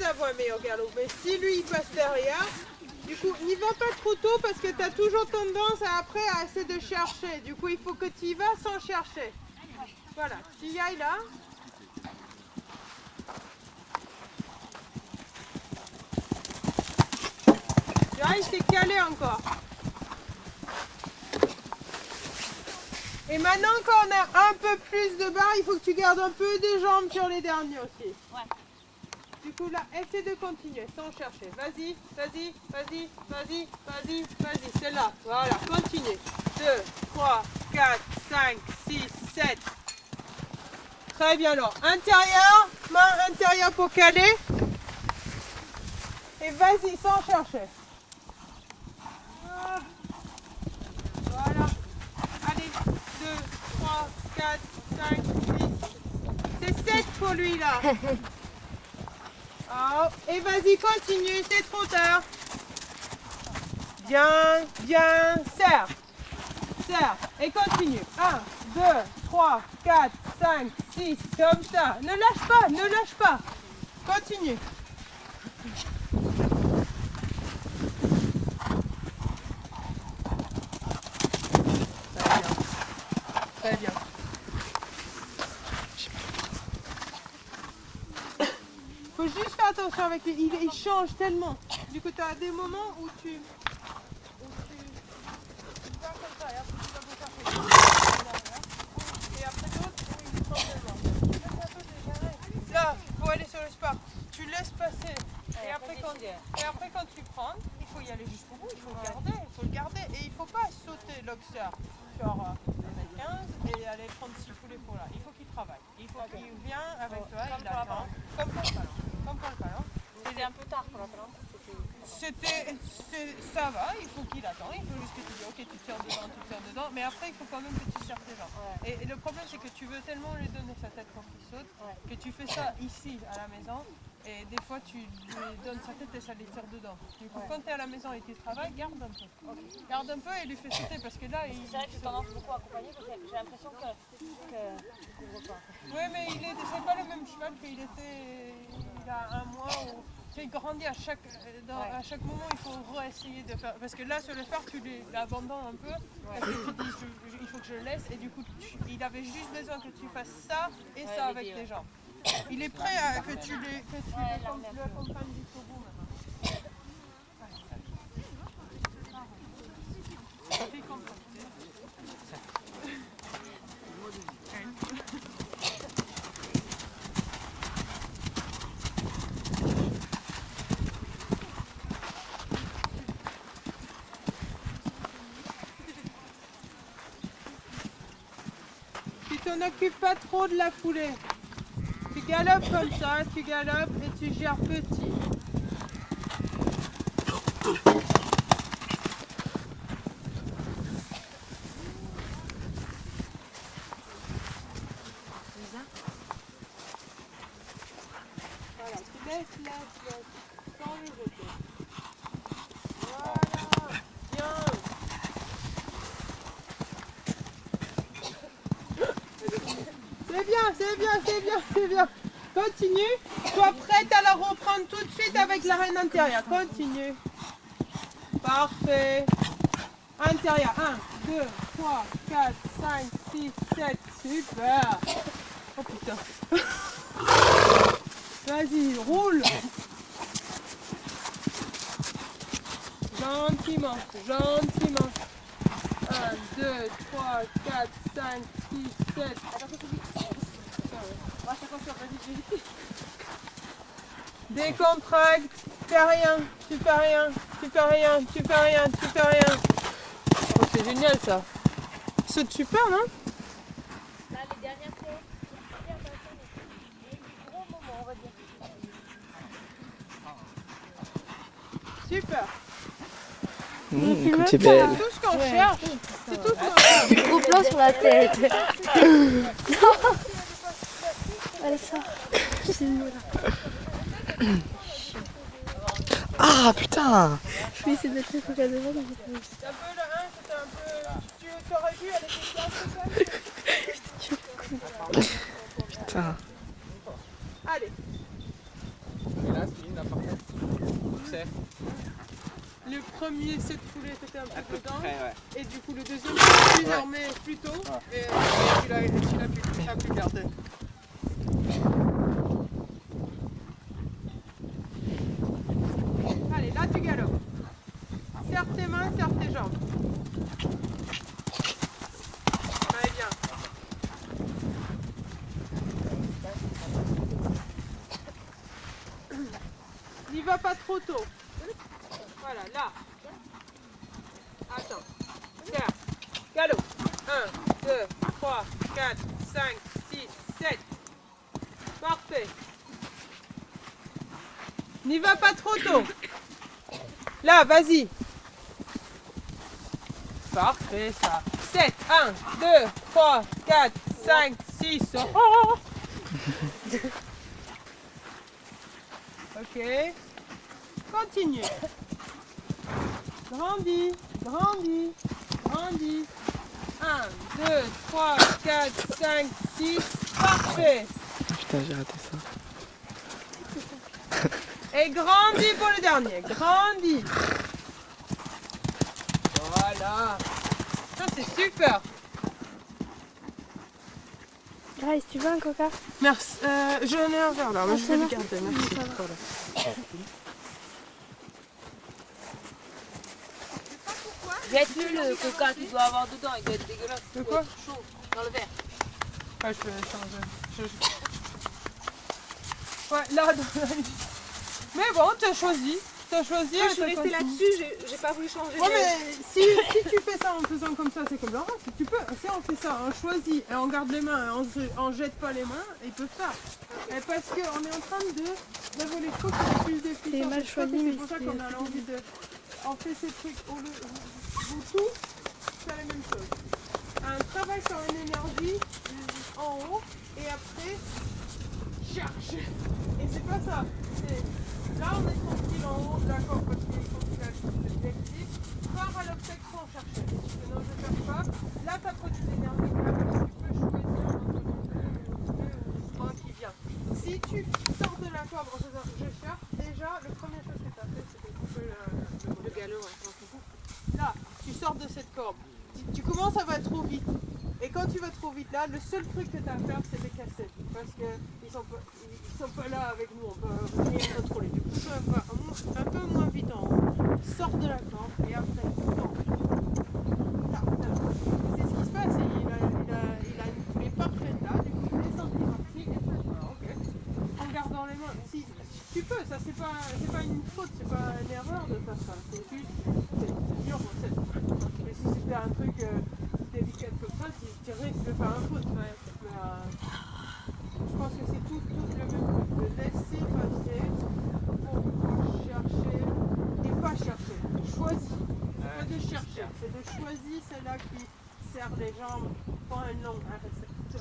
avoir un meilleur galop. Mais si lui il passe derrière, du coup n'y va pas trop tôt parce que tu as toujours tendance après à essayer de chercher. Du coup il faut que tu y vas sans chercher. Voilà, tu y ailles là. Là il s'est calé encore. Et maintenant quand on a un peu plus de barre, il faut que tu gardes un peu des jambes sur les derniers aussi. Ouais. Du coup là, essaie de continuer sans chercher. Vas-y, vas-y, vas-y, vas-y, vas-y, vas-y. C'est là. Voilà, continue. 2, 3, 4, 5, 6, 7. Très bien alors. Intérieur, main intérieure pour caler. Et vas-y sans chercher. Voilà. Allez, 2, 3, 4, 5, 6. C'est sec pour lui là. Oh, et vas-y, continue, c'est trop tard. Bien, bien, serre. Serre. Et continue. 1, 2, 3, 4, 5, 6, comme ça. Ne lâche pas, ne lâche pas. Continue. Très bien. Très bien. Faut juste faire attention avec lui, il change tellement. Du coup, tu as des moments où tu vas comme ça, et après tu vas vous chercher. Et après d'autres où il prend tellement. Là, pour aller sur le sport, tu laisses passer. Et après quand tu prends, il faut y aller jusqu'au bout, il faut le garder. Et il ne faut pas sauter l'oxer sur 1m15 et aller prendre 6 poulets pour là. Il faut qu'il travaille. Il faut qu'il vienne avec toi, il attend. Comme pour le ballon. Comme pour le ballon. C'était un peu tard pour la ballon. Ça va, il faut qu'il attende, il faut juste que tu dis ok tu tires dedans, mais après il faut quand même que tu cherches les gens. Ouais. Et le problème c'est que tu veux tellement lui donner sa tête quand il saute, que tu fais ça ici à la maison, et des fois tu lui donnes sa tête et ça les tire dedans. Du coup quand tu es à la maison et tu travailles, garde un peu. Okay. Garde un peu et lui fais sauter parce que là il... C'est vrai que j'ai tendance beaucoup à accompagner parce que j'ai l'impression que couvre pas. Oui mais c'est pas le même cheval qu'il était il a un mois ou... Tu grandis à chaque moment, il faut réessayer de faire. Parce que là, sur le phare, tu l'abandonnes un peu. Parce que tu dis, il faut que je laisse. Et du coup, il avait juste besoin que tu fasses ça et ça avec les jambes. Il est prêt à que tu l'accompagnes jusqu'au bout maintenant. Tu t'en occupes pas trop de la foulée. Tu galopes comme ça, tu galopes et tu gères petit. Voilà, tu laisses, sans le jeter. Voilà, bien. C'est bien. Continue. Sois prête à la reprendre tout de suite avec la reine intérieure. Continue. Parfait. Intérieur. 1, 2, 3, 4, 5, 6, 7. Super. Oh putain. Vas-y, roule. Gentiment. 1, 2, 3, 4, 5, 6, 7. Décontracte, tu fais rien. Oh, c'est génial ça. C'est super, non? Là, les dernières fois, gros moment, on va dire. Super. Comme tu es belle. C'est tout ce qu'on cherche. C'est tout ce qu'on cherche. Gros plan sur la tête. Allez, ça. Ah putain! Je vais essayer de mettre le truc à devant. C'est un peu le 1, c'était un peu... Tu aurais pu aller plus loin. Putain. Allez. premier essaie de fouler, t'étais un peu dedans. Ouais. Et du coup, le deuxième, tu l'as remis plus tôt. Et tu l'as pu garder. Allez, là, tu galopes. Serre tes mains, serre tes jambes. Allez, bien. N'y va pas trop tôt. Voilà, là. Attends. Serre. Galop. 1, 2, 3, 4, 5, 6, 7. Parfait. N'y va pas trop tôt. Là, vas-y. Parfait, ça. 7, 1, 2, 3, 4, 5, 6. Oh. Ok. Continue. Grandis, grandis, grandis. 1, 2, 3, 4, 5, 6. Parfait. Putain, j'ai raté ça. Et grandis pour le dernier. Grandis. Voilà. Ça, c'est super. Grace, tu veux un coca? Merci. J'en ai un verre là, mais je vais le c'est garder. bon. Merci. Ça va. Voilà. Jette-le le coca qu'il doit avoir dedans, il doit être dégueulasse. De Il quoi? doit être chaud dans le verre. Ouais, je peux changer. Ouais, là, dans la liste. Mais bon, t'as choisi. T'as choisi. Moi, je suis t'as restée choisi. là-dessus, j'ai pas voulu changer. Ouais, mais si tu fais ça en faisant comme ça, c'est comme Laurent. Si tu peux, si on fait ça, on choisit et on garde les mains et on jette pas les mains, ils peuvent faire. Et parce qu'on est en train de voler trop sur plus de C'est mal choisi, mais c'est pour ça qu'on a l'envie de. On fait ces trucs, vous tous, c'est la même chose. Un travail sur une énergie en haut et après cherche. Et c'est pas ça. Là on est tranquille en haut, d'accord, parce qu'il faut que tu l'objectif. Pars à l'obstacle sans chercher. Non, je ne cherche pas. Là tu as produit de l'énergie, là tu peux choisir entre ou un qui vient. Si tu sors de la corde en faisant je cherche, déjà la première chose que tu as fait c'est de couper le galop. Là, tu sors de cette corde. Tu commences à aller trop vite. Et quand tu vas trop vite là, le seul truc que tu as à faire c'est de casser. Parce qu'ils sont pas là avec nous, on peut rien contrôler. Du coup, un peu moins vite en haut, sors de la corde et après tombe. Là. C'est ce qui se passe, il a les pas prêtes là, du coup il descend les parties et ok. En gardant les mains. Si tu peux, ça c'est pas une faute, c'est pas une erreur de faire ça. C'est juste, c'est dur, mais si c'était un truc délicat comme ça, tu risques de faire un faute. Ouais. Mais, je pense que c'est tout le même truc, de laisser passer pour chercher et pas chercher, choisir. C'est pas de chercher, c'est de choisir celle-là qui serre les jambes, pas un long.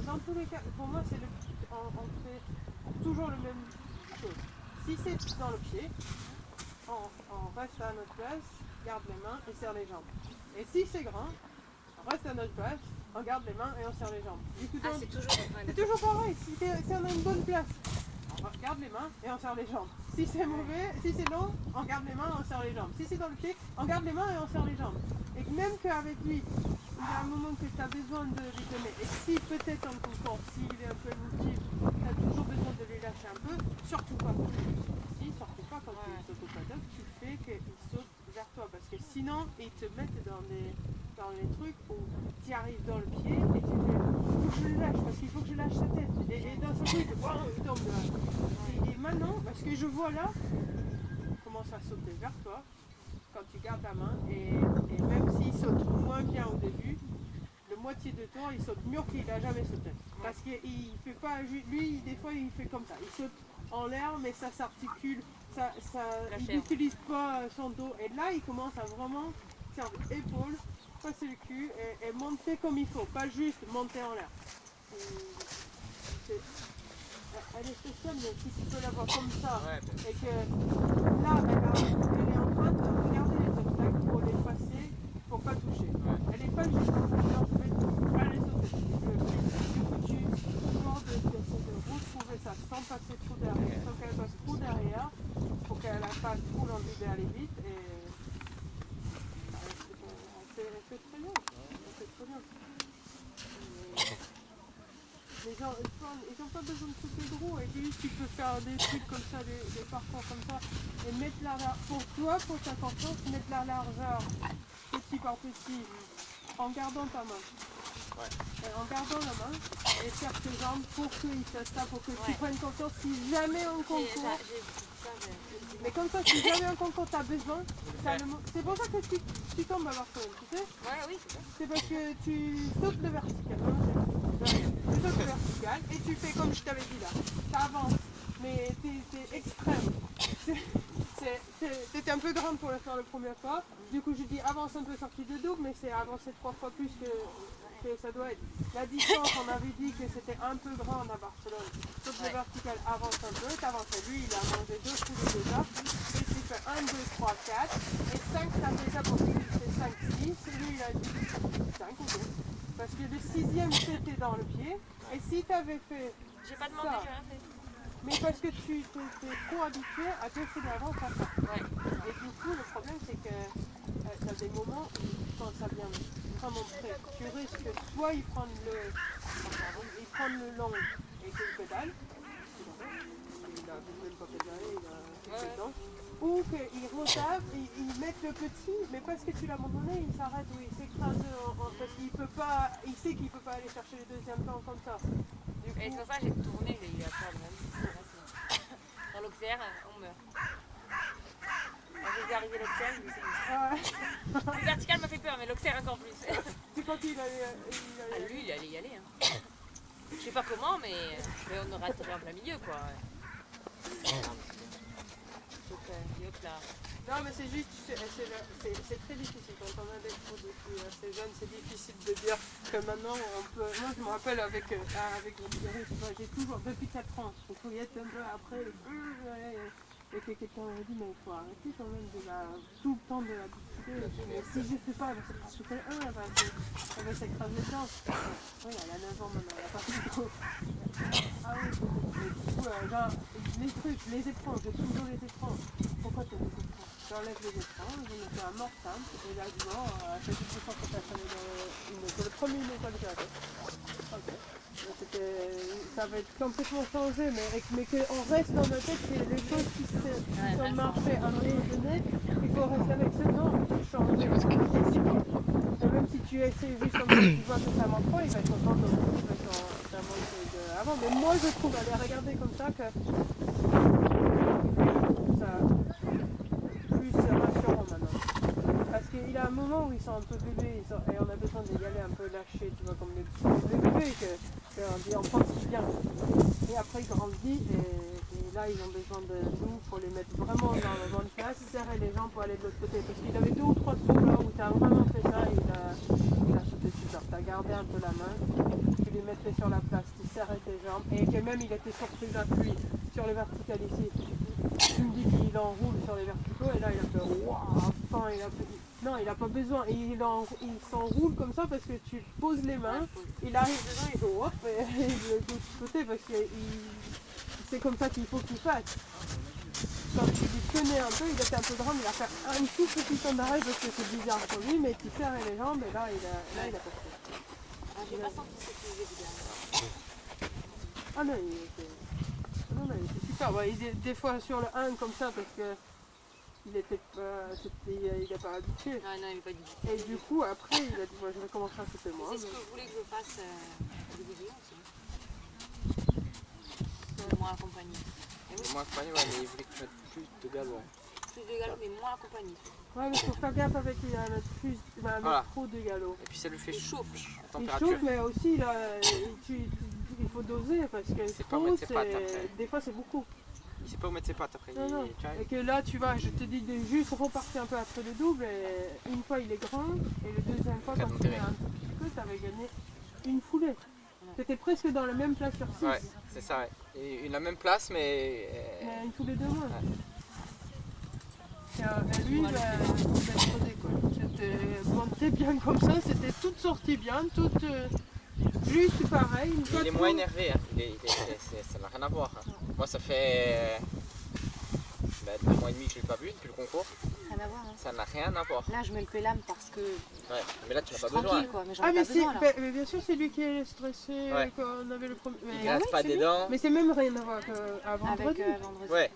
Dans tous les cas, pour moi, on fait toujours la même chose. Si c'est dans le pied, on reste à notre place, garde les mains et serre les jambes. Et si c'est grand, on reste à notre place, on garde les mains et on serre les jambes. Ah, c'est toujours pareil, si on a une bonne place, on garde les mains et on serre les jambes. Si c'est mauvais, si c'est long, on garde les mains et on serre les jambes. Si c'est dans le pied, on garde les mains et on serre les jambes. Et même qu'avec lui, il y a un moment que tu as besoin de lui donner. Et si peut-être en confort, s'il est un peu émotif, tu as toujours besoin de lui lâcher un peu, surtout pas quand surtout pas quand il saute au paddock, tu fais qu'il saute vers toi. Parce que sinon, ils te mettent dans les trucs où tu arrives dans le pied et tu fais il faut que je le lâche parce qu'il faut que je lâche sa tête. Et d'un seul coup, il tombe là. Et maintenant, parce que je vois là, il commence à sauter vers toi quand tu gardes ta main et même s'il saute moins bien au début, le moitié de temps il saute mieux qu'il n'a jamais sauté. Parce qu'il fait pas, lui des fois il fait comme ça, il saute en l'air mais ça s'articule, il n'utilise pas son dos et là il commence à vraiment faire l'épaule, passer le cul et monter comme il faut, pas juste monter en l'air. Elle est spéciale, mais si tu peux la voir comme ça, et que là, elle est en train de regarder les obstacles pour les passer, pour pas toucher. Elle n'est pas juste en train de aller sauter. Du coup, tu toujours d'essayer de retrouver ça sans passer trop derrière, sans qu'elle passe trop derrière, pour qu'elle n'a pas trop l'envie d'aller vite. Et ils ont pas besoin de sauter gros et juste tu peux faire des trucs comme ça, des parcours comme ça et mettre la largeur, pour toi, pour ta confiance, mettre la largeur petit par petit en gardant ta main. Et en gardant la main et faire tes jambes pour qu'ils fassent ça, pour que tu prennes confiance si jamais en concours. Mais comme ça, si jamais en concours t'as besoin, c'est pour ça que tu tombes à Barcelone, tu sais? Ouais, oui, c'est ça. C'est parce que tu sautes le vertical. Tu sautes le vertical et tu fais comme je t'avais dit là. T'avances, mais t'es extrême. T'étais un peu grande pour le faire la première fois. Du coup, je dis avance un peu sortie de double, mais c'est avancer 3 fois plus que ça doit être. La distance, on avait dit que c'était un peu grande à Barcelone. Saute le vertical, avance un peu, t'avances. Lui, il a mangé 2 coups déjà. Et tu fais 1, 2, 3, 4. Et 5, t'as déjà pour lui, c'est 5, 6. Lui, il a dit 5 ou 2. Parce que le 6e, c'était dans le pied. Et si t'avais fait. J'ai pas demandé, ça, j'ai rien fait. mais parce que tu t'es trop habitué à te faire d'avance à ça. Ouais. Et du coup, le problème, c'est que tu as des moments où, quand ça vient vraiment près, tu risques soit ils prennent le long et que le pédale, il a même pas pédalé, il a fait dedans, ou qu'ils retapent, ils mettent le petit, mais parce que tu l'as abandonné, il s'arrête ou il s'écrase parce qu'il peut pas, il sait qu'il peut pas aller chercher le deuxième temps comme ça. Du coup, Et c'est pour ça que j'ai tourné, j'ai eu la peur de ma vie. Dans l'Auxerre, on meurt. Quand j'ai vu arriver l'Auxerre, je me suis dit, le vertical m'a fait peur, mais l'Auxerre encore plus. c'est quand il allait. Lui, il allait y aller. Hein. Je sais pas comment, mais on aurait atterri en plein milieu, quoi. Donc, hop là. Non, mais c'est juste, c'est très difficile. Quand on a des cours depuis assez jeunes, c'est difficile de dire que maintenant on peut. Moi, je me rappelle avec j'ai toujours, depuis 4 ans, il faut y être un peu après. Et que quelqu'un m'a dit, mais il faut arrêter quand même tout le temps de l'habitude. Mais si je ne fais pas, c'est parce que c'est elle va s'écraser dedans. Oui, elle a 9 ans maintenant, elle a pas fait trop. Ah oui, et du coup, genre, les trucs, les écrans, j'ai toujours les écrans. Pourquoi tu as les écrans? J'enlève les écrans, je me fais un mort simple, et là, du mort, à chaque fois que tu as c'est le premier école que j'ai fait. Ok. Ça va être complètement changé, mais qu'on reste dans notre tête, c'est les choses qui sont marchées à un moment donné, il faut rester avec ça. Non, tu changes. Et même si tu essaies juste comme ça, tu vois que ça marche pas, il va être content de ça manque avant. Mais moi je trouve, allez regarder comme ça, que ça plus rassurant maintenant. Parce qu'il y a un moment où ils sont un peu bébés et on a besoin d'y aller un peu lâchés, tu vois, comme les bébés qu'on dit enfants qui vient. Et après ils grandissent et là ils ont besoin de nous pour les mettre vraiment dans la bonne place, serrer les jambes pour aller de l'autre côté. Parce qu'il avait 2 ou 3 trous là où tu as vraiment fait ça et il a sauté super. Tu as gardé un peu la main, tu les mettais sur la place, tu serrais tes jambes et que même il était surpris d'appui sur le vertical ici. Tu me dis qu'il enroule sur les verticaux et là il a fait waouh, enfin il a fait. Non, il n'a pas besoin. Il s'enroule comme ça parce que tu poses les mains, il arrive dedans, il fait hop, et il le de l'autre côté parce que c'est comme ça qu'il faut qu'il fasse. Quand tu lui tenais un peu, il était un peu grand, il a fait un tout petit temps d'arrêt parce que c'est bizarre pour lui, mais tu serrais les jambes et là il a pas fait. Ah, j'ai pas senti ce que j'ai dit. Ah non, il était super. Bon, des fois sur le 1 comme ça parce que il n'a pas habitué. Ah non, il n'est pas du tout. Et du coup, après, il a dit moi, je vais commencer à sauter moi. C'est ce que je voulais que je fasse des vidéos aussi. Moins accompagné. Moins accompagné, ouais, mais il voulait que tu mettes plus de galop. Plus de galop, mais moins accompagné. Ouais, mais il faut faire gaffe avec trop de galop. Et puis ça lui fait chauffe. La Il température. chauffe, mais aussi, là, il faut doser parce que pas où trop, mettre ses pattes après. des fois, c'est beaucoup. Il sait pas où mettre ses pattes après. Non. Tu vois, Et que là, tu vois, je te dis de juste repartir un peu après le double. Et une fois, il est grand. Et le deuxième fois, quand tu mets un tout petit peu, tu avais gagné une foulée. C'était presque dans la même place sur 6. ouais, c'est ça, ouais. Et la même place, mais. Mais une foulée de moins. Ouais. Et lui, il va exploser quoi. C'était monté bien comme ça, c'était toutes sorties bien, toutes juste pareil. Il est moins énervé, hein. Ça n'a rien à voir. Hein. Moi, ça fait 2 mois et demi que je l'ai pas vu depuis le concours. Rien à voir. Hein. Ça n'a rien à voir. Là, je mets le pélam parce que Ouais, mais là tu je n'as suis pas besoin. tranquille, quoi. Mais j'en Ah ai mais pas c'est, besoin, là. mais bien sûr c'est lui qui est stressé Ouais. quand on avait le premier. Il Mais, glace pas c'est des lui. dents. Mais c'est même rien à voir qu'à vendredi. Avec vendredi. Ouais,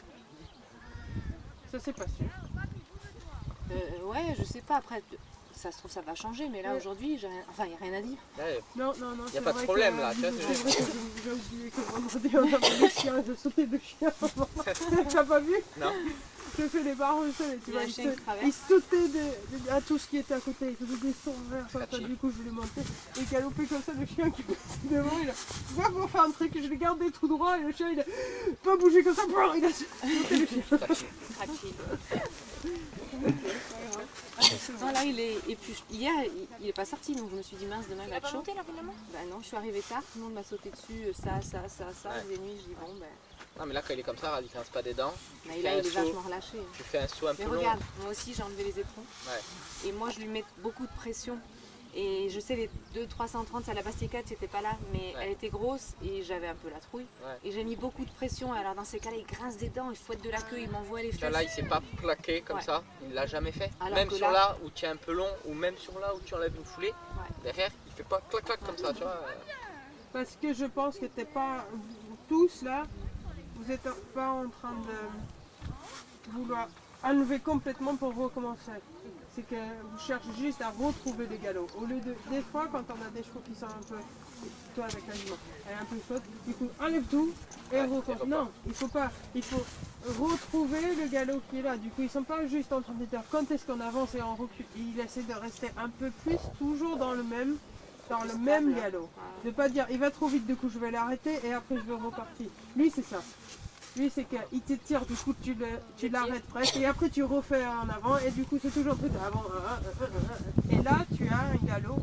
Ça c'est pas sûr. Ouais, je sais pas. Après, ça se trouve, ça va changer. Mais là, Ouais. aujourd'hui, j'ai rien... enfin, il n'y a rien à dire. ouais. Non, non, non. Y a c'est pas de vrai problème, que- là, tu vois, C'est c'est vrai que j'ai oublié que vendredi on avait le chien, j'ai sauté le chien. T'as pas vu? Non. J'ai fait les barres au sol et tu Il y a vois, un il, chien qui traverse. il sautait à tout ce qui était à côté, il faisait des sauts vers ça, Scratchy. du coup je l'ai monté et galopé comme ça, le chien qui passait devant, il a va pour faire un truc, je l'ai gardé tout droit et le chien il a pas bougé comme ça, brrr, il a sauté le chien. Tranquille. Non, là, il est. Et puis, hier, il est pas sorti, donc je me suis dit, mince, demain, il va être chaud. là finalement? Bah non, je suis arrivée tard, tout le monde m'a sauté dessus, ça, Ouais. des nuits, je dis, bon, ben. Non, mais là quand il est comme ça, il grince pas des dents. Mais Tu là, fais il est un saut. vachement relâché. Tu fais un saut un peu Mais long. regarde, moi aussi, j'ai enlevé les éperons. Ouais. Et moi, je lui mets beaucoup de pression. Et je sais, les 330 à la Bastille 4, c'était pas là, mais Ouais. elle était grosse et j'avais un peu la trouille. Ouais. Et j'ai mis beaucoup de pression. Alors, dans ces cas-là, il grince des dents, il fouette de la queue, il m'envoie les Tu vois, fesses. là il s'est pas plaqué comme Ouais. ça, il l'a jamais fait. Alors Même que sur là- là où tu es un peu long, ou même sur là où tu enlèves une foulée, derrière il fait pas clac clac comme ça, tu vois. Parce que je pense que t'es pas, vous tous là, vous êtes pas en train de vouloir enlever complètement pour recommencer. C'est que vous cherchez juste à retrouver le galop. Au lieu de, des fois, quand on a des chevaux qui sont un peu, toi avec la jument, elle est un peu chaude, du coup, enlève tout et Ouais, recommence. et repart. Non, il faut pas. Il faut retrouver le galop qui est là. Du coup, ils sont pas juste en train de dire quand est-ce qu'on avance et on recule. Il essaie de rester un peu plus, toujours dans le même galop. Ne pas dire il va trop vite, du coup je vais l'arrêter et après je vais repartir. Lui c'est ça. Lui c'est qu'il te tire, du coup tu l'arrêtes presque et après tu refais en avant et du coup c'est toujours tout avant. Et là tu as un galop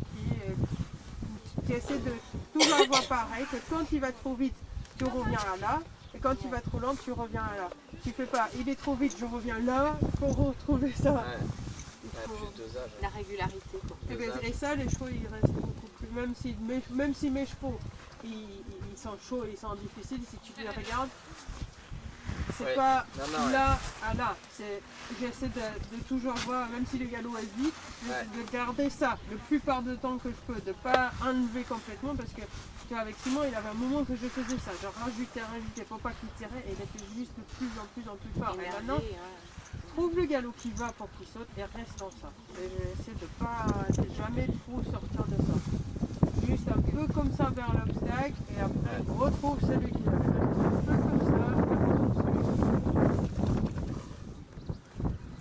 qui essaie de toujours avoir pareil, que quand il va trop vite tu reviens à là et quand il va trop lent tu reviens à là. Tu fais pas il est trop vite je reviens là pour retrouver ça. Ouais, Il ouais, faut- plus dosage. La régularité, quoi. Et, Dosage. et ça, les chevaux, ils restent beaucoup plus. Même si mes chevaux, ils sont chauds, ils sont difficiles, si tu les regardes, c'est Ouais. pas Non, non, ouais. là à là. J'essaie de toujours voir, même si le galop est vite, de garder ça le plupart du temps que je peux, de pas enlever complètement parce que tu vois, avec Simon, il avait un moment que je faisais ça. Je rajoutais pour pas qu'il tirait et il était juste de plus en plus fort. Et Énervé, maintenant, ouais. trouve le galop qui va pour qu'il saute et reste dans ça. Et j'essaie de jamais trop sortir de ça. Juste un peu comme ça vers l'obstacle et après retrouve celui qui avait. Un peu comme ça, retrouve celui qui avait.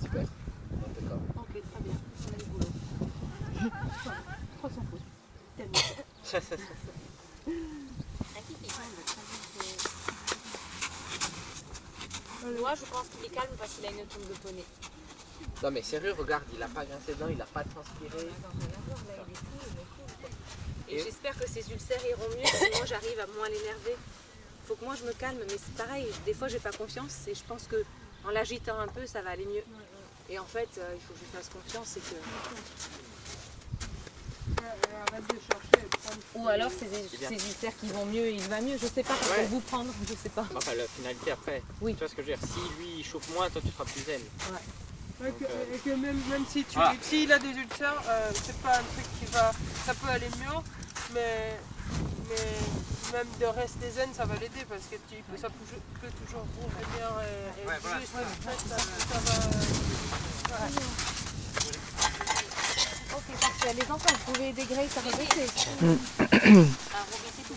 Super. Bon, d'accord. Ok, très bien. On a du boulot. 300 pouces. Tellement. Moi, je pense qu'il est calme parce qu'il a une tombe de poney. Non mais sérieux, regarde, il a pas grincé dedans, il a pas transpiré. Et j'espère que ces ulcères iront mieux, sinon j'arrive à moins l'énerver. Il faut que moi je me calme, mais c'est pareil, des fois j'ai pas confiance et je pense que en l'agitant un peu, ça va aller mieux. Et en fait, il faut que je fasse confiance, c'est que... Arrête de chercher. Prendre. Ou alors ces bien. ulcères qui vont mieux, il va mieux, je sais pas, parce Ouais. que vous prendre, je sais pas. Enfin, la finalité après. Oui. Tu vois ce que je veux dire? Si lui il chauffe moins, toi tu seras plus zen. Ouais, Donc, et que même si tu Voilà. s'il a des ulcères, c'est pas un truc qui va. Ça peut aller mieux, mais même de rester zen, ça va l'aider parce que ça peut toujours revenir et Ouais, voilà. juste ça va. Ouais. Ok, parfait. Les enfants, vous pouvez aider Grace à rebaisser. Ah, rebaisser tout.